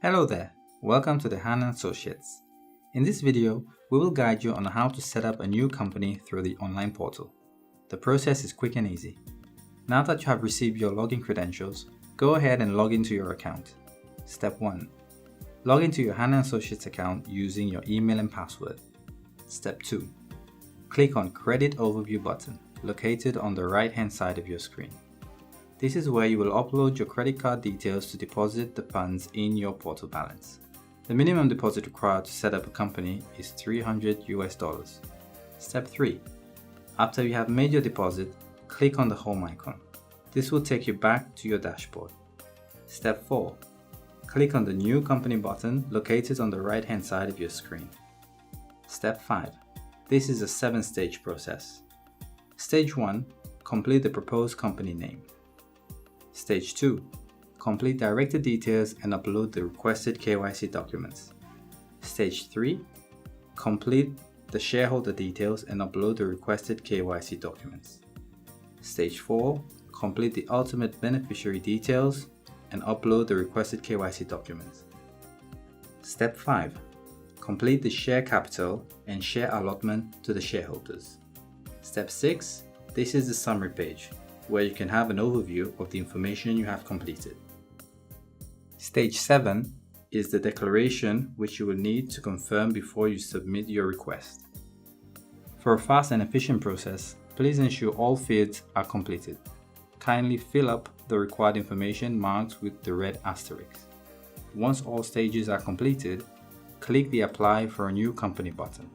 Hello there, welcome to the Han&Associates. In this video, we will guide you on how to set up a new company through the online portal. The process is quick and easy. Now that you have received your login credentials, go ahead and log into your account. Step 1. Log into your Han&Associates account using your email and password. Step 2. Click on Credit Overview button located on the right-hand side of your screen. This is where you will upload your credit card details to deposit the funds in your portal balance. The minimum deposit required to set up a company is $300. Step 3. After you have made your deposit, click on the home icon. This will take you back to your dashboard. Step 4. Click on the New Company button located on the right-hand side of your screen. Step 5. This is a 7-stage process. Stage 1. Complete the proposed company name. Stage 2. Complete director details and upload the requested KYC documents. Stage 3. Complete the shareholder details and upload the requested KYC documents. Stage 4. Complete the ultimate beneficiary details and upload the requested KYC documents. Step 5. Complete the share capital and share allotment to the shareholders. Step 6. This is the summary page, where you can have an overview of the information you have completed. Stage 7 is the declaration, which you will need to confirm before you submit your request. For a fast and efficient process, please ensure all fields are completed. Kindly fill up the required information marked with the red asterisk. Once all stages are completed, click the Apply for a New Company button.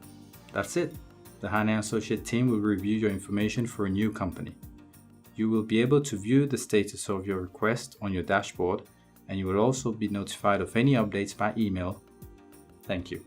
That's it. The Han&Associates team will review your information for a new company. You will be able to view the status of your request on your dashboard, and you will also be notified of any updates by email. Thank you.